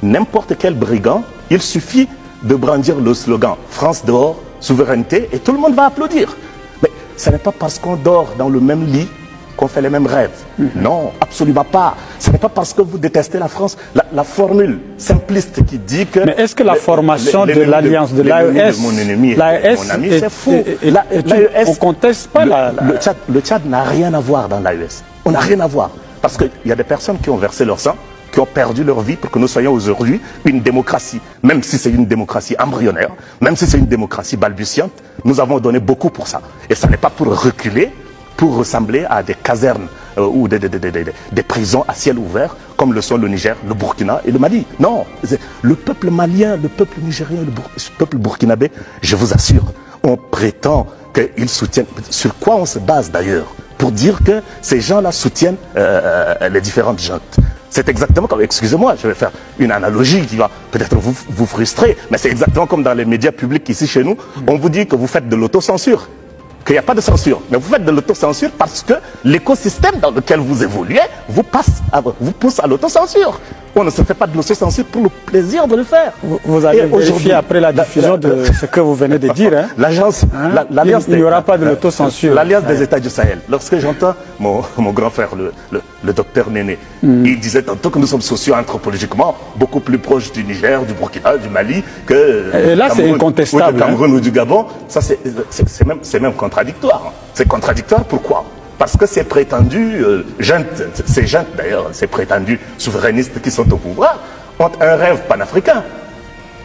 n'importe quel brigand, il suffit de brandir le slogan « France dehors, souveraineté » et tout le monde va applaudir. Mais ce n'est pas parce qu'on dort dans le même lit qu'on fait les mêmes rêves. Non, absolument pas. Ce n'est pas parce que vous détestez la France. La formule simpliste qui dit que... Mais est-ce que la formation de l'alliance de l'AES... Mon ennemi est mon ami, c'est faux. On ne conteste pas le Tchad n'a rien à voir dans l'AES. On n'a rien à voir. Parce qu'il y a des personnes qui ont versé leur sang, qui ont perdu leur vie pour que nous soyons aujourd'hui une démocratie. Même si c'est une démocratie embryonnaire, même si c'est une démocratie balbutiante, nous avons donné beaucoup pour ça. Et ça n'est pas pour reculer, pour ressembler à des casernes ou des prisons à ciel ouvert, comme le sont le Niger, le Burkina et le Mali. Non, le peuple malien, le peuple nigérien, le peuple burkinabé, je vous assure, on prétend qu'ils soutiennent... Sur quoi on se base d'ailleurs pour dire que ces gens-là soutiennent les différentes juntes? C'est exactement comme, excusez-moi, je vais faire une analogie qui va peut-être vous frustrer, mais c'est exactement comme dans les médias publics ici chez nous, on vous dit que vous faites de l'autocensure, qu'il n'y a pas de censure. Mais vous faites de l'autocensure parce que l'écosystème dans lequel vous évoluez vous pousse à l'autocensure. On ne se fait pas de l'autocensure pour le plaisir de le faire. Vous allez vérifier après la diffusion de ce que vous venez de dire. Hein. L'alliance, il n'y aura pas de l'autocensure. L'Alliance des États du Sahel. Lorsque j'entends mon grand frère, le docteur Néné, il disait tantôt que nous sommes socio-anthropologiquement beaucoup plus proches du Niger, du Burkina, du Mali que et là, c'est incontestable, du Cameroun ou du Gabon. Ça, c'est même contradictoire. C'est contradictoire, pourquoi? Parce que ces prétendus ces juntes d'ailleurs, ces prétendus souverainistes qui sont au pouvoir, ont un rêve panafricain.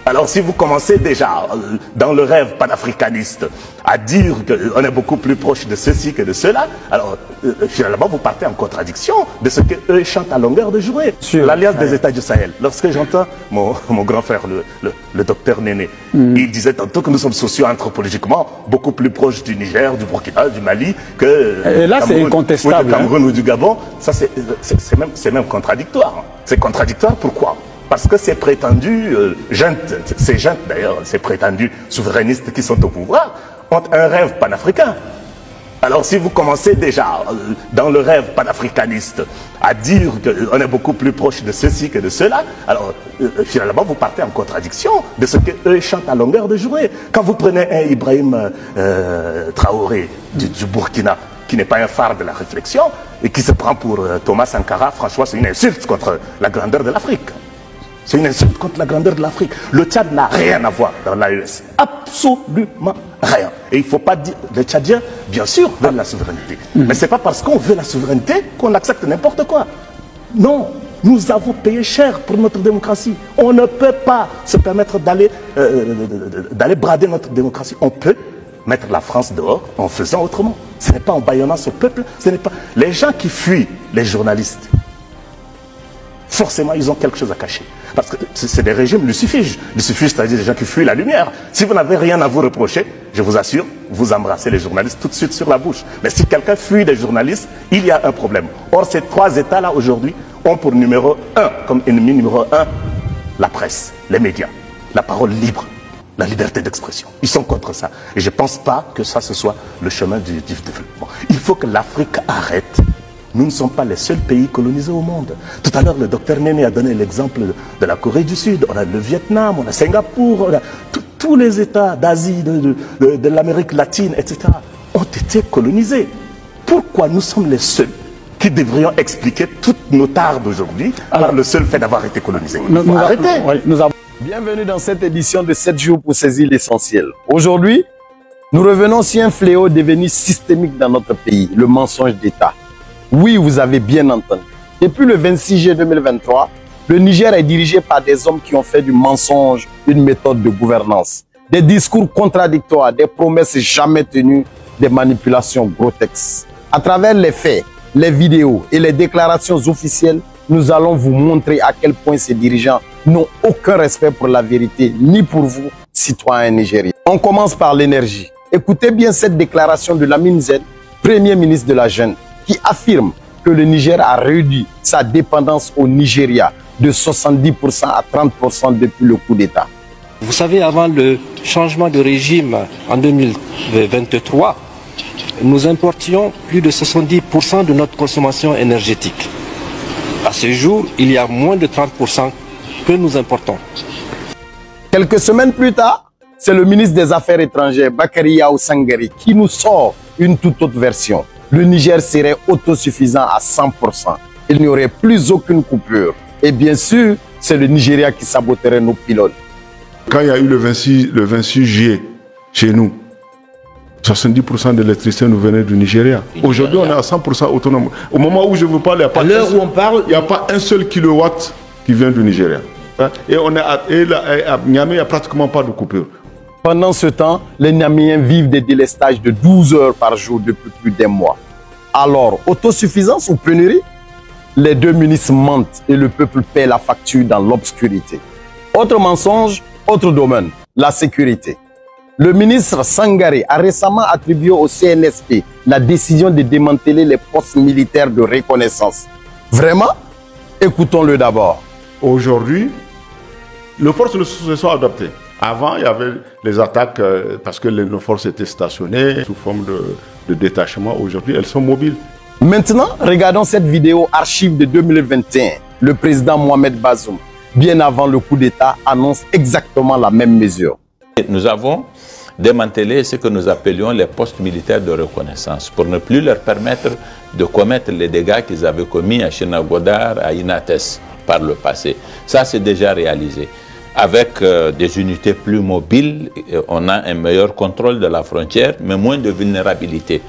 Alors si vous commencez déjà dans le rêve panafricaniste à dire qu'on est beaucoup plus proche de ceci que de cela, alors finalement vous partez en contradiction de ce qu'eux chantent à longueur de journée. L'Alliance des États du Sahel. Lorsque j'entends mon grand frère, le docteur Néné, il disait tantôt que nous sommes socio-anthropologiquement beaucoup plus proches du Niger, du Burkina, du Mali que et là c'est incontestable, du Cameroun ou du Gabon. Ça c'est même contradictoire. C'est contradictoire pourquoi? Parce que ces prétendus ces jeunes d'ailleurs, ces prétendus souverainistes qui sont au pouvoir, ont un rêve panafricain. Alors si vous commencez déjà dans le rêve panafricaniste à dire qu'on est beaucoup plus proche de ceci que de cela, alors finalement vous partez en contradiction de ce qu'eux chantent à longueur de journée. Quand vous prenez un Ibrahim Traoré du Burkina, qui n'est pas un phare de la réflexion, et qui se prend pour Thomas Sankara, franchement c'est une insulte contre la grandeur de l'Afrique. C'est une insulte contre la grandeur de l'Afrique. Le Tchad n'a rien à voir dans l'AES. Absolument rien. Et il ne faut pas dire... Les Tchadiens, bien sûr, veulent la souveraineté. Mais ce n'est pas parce qu'on veut la souveraineté qu'on accepte n'importe quoi. Non, nous avons payé cher pour notre démocratie. On ne peut pas se permettre d'aller brader notre démocratie. On peut mettre la France dehors en faisant autrement. Ce n'est pas en bâillonnant ce peuple. Ce n'est pas... Les gens qui fuient, les journalistes, forcément, ils ont quelque chose à cacher. Parce que c'est des régimes lucifuges. Lucifuges, c'est-à-dire des gens qui fuient la lumière. Si vous n'avez rien à vous reprocher, je vous assure, vous embrassez les journalistes tout de suite sur la bouche. Mais si quelqu'un fuit les journalistes, il y a un problème. Or, ces trois États-là, aujourd'hui, ont pour numéro 1, comme ennemi numéro 1, la presse, les médias, la parole libre, la liberté d'expression. Ils sont contre ça. Et je ne pense pas que ça, ce soit le chemin du développement. Il faut que l'Afrique arrête. Nous ne sommes pas les seuls pays colonisés au monde. Tout à l'heure, le docteur Néné a donné l'exemple de la Corée du Sud. On a le Vietnam, on a Singapour, on a tous les États d'Asie, de l'Amérique latine, etc. ont été colonisés. Pourquoi nous sommes les seuls qui devrions expliquer toutes nos tares d'aujourd'hui par le seul fait d'avoir été colonisés? Bienvenue dans cette édition de 7 jours pour saisir l'essentiel. Aujourd'hui, nous revenons sur un fléau devenu systémique dans notre pays, le mensonge d'État. Oui, vous avez bien entendu. Depuis le 26 juillet 2023, le Niger est dirigé par des hommes qui ont fait du mensonge une méthode de gouvernance. Des discours contradictoires, des promesses jamais tenues, des manipulations grotesques. À travers les faits, les vidéos et les déclarations officielles, nous allons vous montrer à quel point ces dirigeants n'ont aucun respect pour la vérité, ni pour vous, citoyens nigériens. On commence par l'énergie. Écoutez bien cette déclaration de Lamine Z, Premier ministre de la Jeune, qui affirme que le Niger a réduit sa dépendance au Nigeria de 70% à 30% depuis le coup d'État. Vous savez, avant le changement de régime en 2023, nous importions plus de 70% de notre consommation énergétique. À ce jour, il y a moins de 30% que nous importons. Quelques semaines plus tard, c'est le ministre des Affaires étrangères, Bakary Yao Sangari, qui nous sort une toute autre version. Le Niger serait autosuffisant à 100%. Il n'y aurait plus aucune coupure. Et bien sûr, c'est le Nigeria qui saboterait nos pylônes. Quand il y a eu le 26 juillet, chez nous, 70% de l'électricité nous venait du Nigeria. Aujourd'hui, on est à 100% autonome. Au moment où je vous parle, il n'y a pas un seul kilowatt qui vient du Nigeria. Et à Niamey, il n'y a pratiquement pas de coupure. Pendant ce temps, les Niameyens vivent des délestages de 12 heures par jour depuis plus d'1 mois. Alors, autosuffisance ou pénurie? Les deux ministres mentent et le peuple paie la facture dans l'obscurité. Autre mensonge, autre domaine, la sécurité. Le ministre Sangare a récemment attribué au CNSP la décision de démanteler les postes militaires de reconnaissance. Vraiment? Écoutons-le d'abord. Aujourd'hui, les forces se sont adaptées. Avant, il y avait les attaques parce que nos forces étaient stationnées sous forme de détachement. Aujourd'hui, elles sont mobiles. Maintenant, regardons cette vidéo archive de 2021. Le président Mohamed Bazoum, bien avant le coup d'État, annonce exactement la même mesure. Nous avons démantelé ce que nous appelions les postes militaires de reconnaissance pour ne plus leur permettre de commettre les dégâts qu'ils avaient commis à Chinagodar, à Inates par le passé. Ça, c'est déjà réalisé. Avec des unités plus mobiles, on a un meilleur contrôle de la frontière, mais moins de vulnérabilité.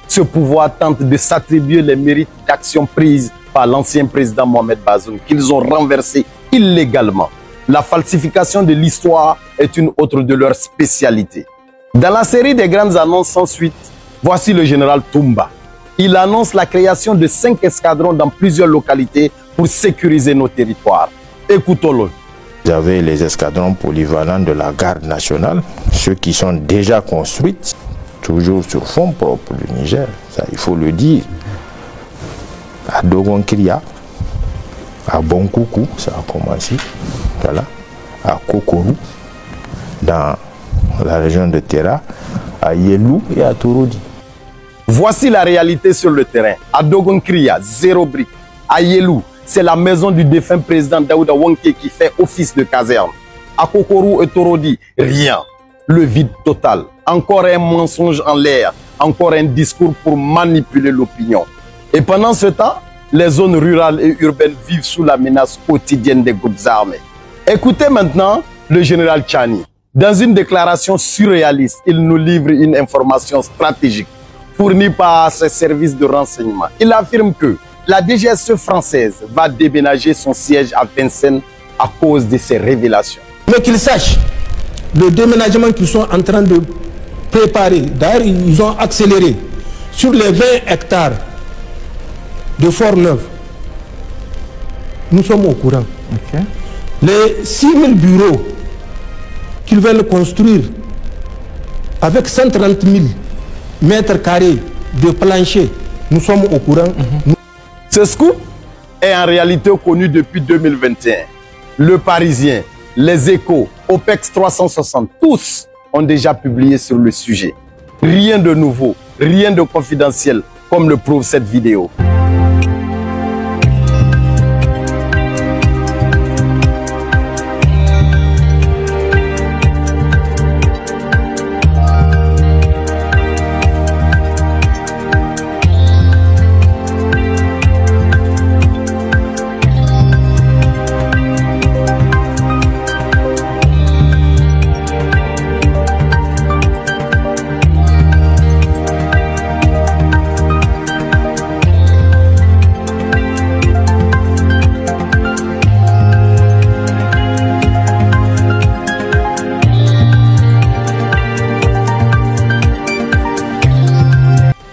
Ce pouvoir tente de s'attribuer les mérites d'actions prises par l'ancien président Mohamed Bazoum, qu'ils ont renversé illégalement. La falsification de l'histoire est une autre de leurs spécialités. Dans la série des grandes annonces sans suite, voici le général Toumba. Il annonce la création de 5 escadrons dans plusieurs localités pour sécuriser nos territoires. Écoutons-le. Vous avez les escadrons polyvalents de la garde nationale, ceux qui sont déjà construits, toujours sur fonds propres du Niger, ça il faut le dire. À Dogon Kiria, à Bonkoukou, ça a commencé, voilà, à Kokorou, dans la région de Terra, à Yelou et à Torodi. Voici la réalité sur le terrain. À Dogonkria, 0 briques. À Yelou, c'est la maison du défunt président Daouda Wonke qui fait office de caserne. À Kokorou et Torodi, rien. Le vide total. Encore un mensonge en l'air. Encore un discours pour manipuler l'opinion. Et pendant ce temps, les zones rurales et urbaines vivent sous la menace quotidienne des groupes armés. Écoutez maintenant le général Tchani. Dans une déclaration surréaliste, il nous livre une information stratégique fournie par ses services de renseignement. Il affirme que la DGSE française va déménager son siège à Vincennes à cause de ces révélations. Mais qu'ils sachent le déménagement qu'ils sont en train de préparer. D'ailleurs, ils ont accéléré sur les 20 hectares de Fort-Neuf. Nous sommes au courant. Okay. Les 6000 bureaux qu'ils veulent construire avec 130 000 mètres carrés de plancher, nous sommes au courant. Ce scoop est en réalité connu depuis 2021. Le Parisien, Les Échos, OPEX 360, tous ont déjà publié sur le sujet. Rien de nouveau, rien de confidentiel, comme le prouve cette vidéo.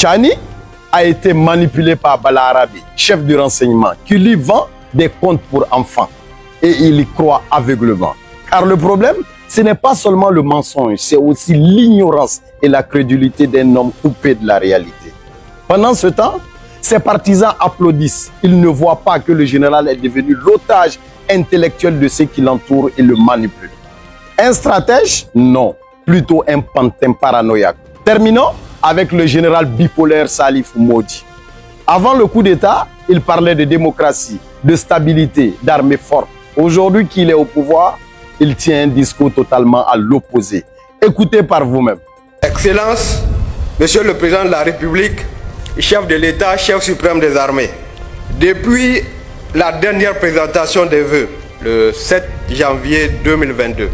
Tchani a été manipulé par Bala Arabi, chef du renseignement, qui lui vend des contes pour enfants. Et il y croit aveuglement. Car le problème, ce n'est pas seulement le mensonge, c'est aussi l'ignorance et la crédulité d'un homme coupé de la réalité. Pendant ce temps, ses partisans applaudissent. Ils ne voient pas que le général est devenu l'otage intellectuel de ceux qui l'entourent et le manipulent. Un stratège? Non, plutôt un pantin paranoïaque. Terminons avec le général bipolaire Salif Maudi. Avant le coup d'État, il parlait de démocratie, de stabilité, d'armée forte. Aujourd'hui qu'il est au pouvoir, il tient un discours totalement à l'opposé. Écoutez par vous-même. Excellence, Monsieur le Président de la République, chef de l'État, chef suprême des armées. Depuis la dernière présentation des vœux, le 7 janvier 2022,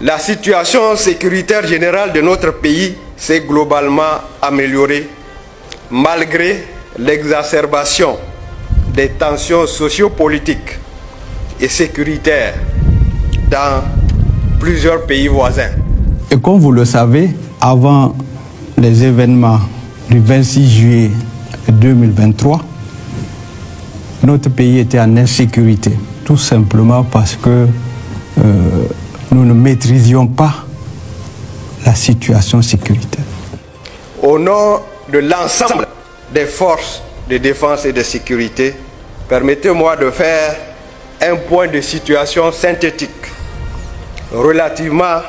la situation sécuritaire générale de notre pays s'est globalement améliorée malgré l'exacerbation des tensions sociopolitiques et sécuritaires dans plusieurs pays voisins. Et comme vous le savez, avant les événements du 26 juillet 2023, notre pays était en insécurité, tout simplement parce que nous ne maîtrisions pas la situation sécuritaire. Au nom de l'ensemble des forces de défense et de sécurité, permettez-moi de faire un point de situation synthétique relativement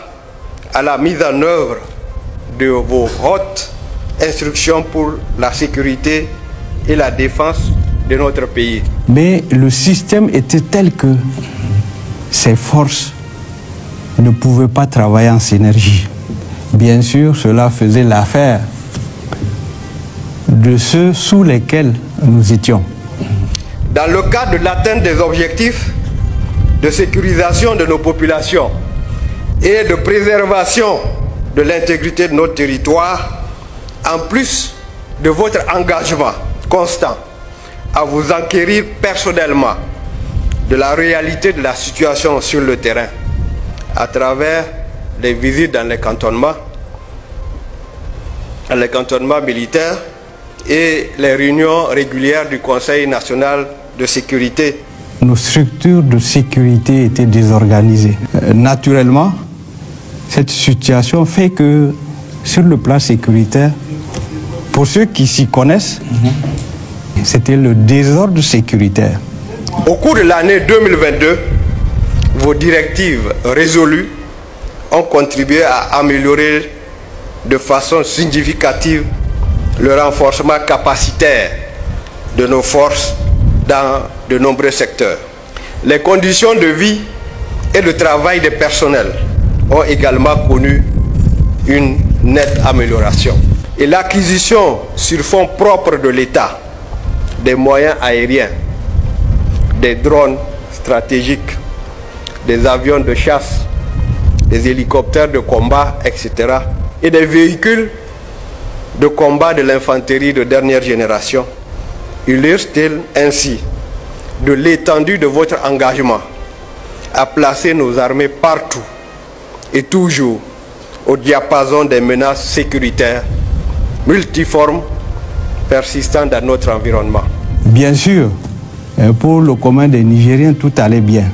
à la mise en œuvre de vos hautes instructions pour la sécurité et la défense de notre pays. Mais le système était tel que ces forces ne pouvaient pas travailler en synergie. Bien sûr, cela faisait l'affaire de ceux sous lesquels nous étions. Dans le cadre de l'atteinte des objectifs de sécurisation de nos populations et de préservation de l'intégrité de notre territoire, en plus de votre engagement constant à vous enquérir personnellement de la réalité de la situation sur le terrain, à travers les visites dans les cantonnements militaires et les réunions régulières du Conseil national de sécurité. Nos structures de sécurité étaient désorganisées. Naturellement, cette situation fait que sur le plan sécuritaire, pour ceux qui s'y connaissent, c'était le désordre sécuritaire. Au cours de l'année 2022, vos directives résolues ont contribué à améliorer de façon significative le renforcement capacitaire de nos forces dans de nombreux secteurs. Les conditions de vie et de travail des personnels ont également connu une nette amélioration. Et l'acquisition sur fonds propres de l'État des moyens aériens, des drones stratégiques, des avions de chasse, des hélicoptères de combat, etc. et des véhicules de combat de l'infanterie de dernière génération, illustre-t-il ainsi de l'étendue de votre engagement à placer nos armées partout et toujours au diapason des menaces sécuritaires multiformes persistant dans notre environnement. Bien sûr, pour le commun des Nigériens, tout allait bien.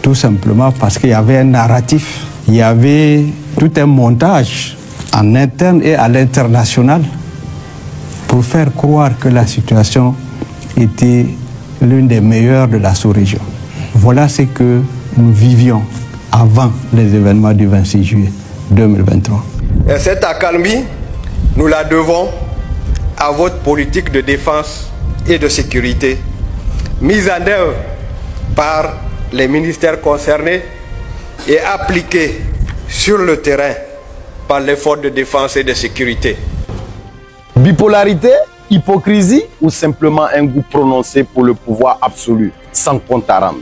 Tout simplement parce qu'il y avait un narratif, il y avait tout un montage en interne et à l'international pour faire croire que la situation était l'une des meilleures de la sous-région. Voilà ce que nous vivions avant les événements du 26 juillet 2023. Et cette accalmie, nous la devons à votre politique de défense et de sécurité, mise en œuvre par les ministères concernés et appliquée sur le terrain par les forces de défense et de sécurité. Bipolarité, hypocrisie ou simplement un goût prononcé pour le pouvoir absolu, sans compte à rendre.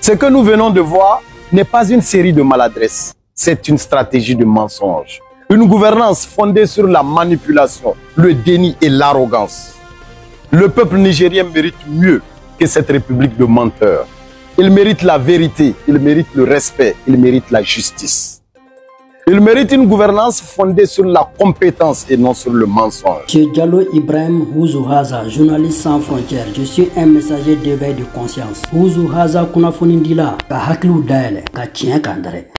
Ce que nous venons de voir n'est pas une série de maladresses, c'est une stratégie de mensonge. Une gouvernance fondée sur la manipulation, le déni et l'arrogance. Le peuple nigérien mérite mieux que cette république de menteurs. Il mérite la vérité, il mérite le respect, il mérite la justice. Il mérite une gouvernance fondée sur la compétence et non sur le mensonge. Monsieur Diallo Ibrahim Ouzou Haza, journaliste sans frontières. Je suis un messager d'éveil de conscience. Ouzou Haza Kunafonindila, ka hakilou daele, ka tien kandare.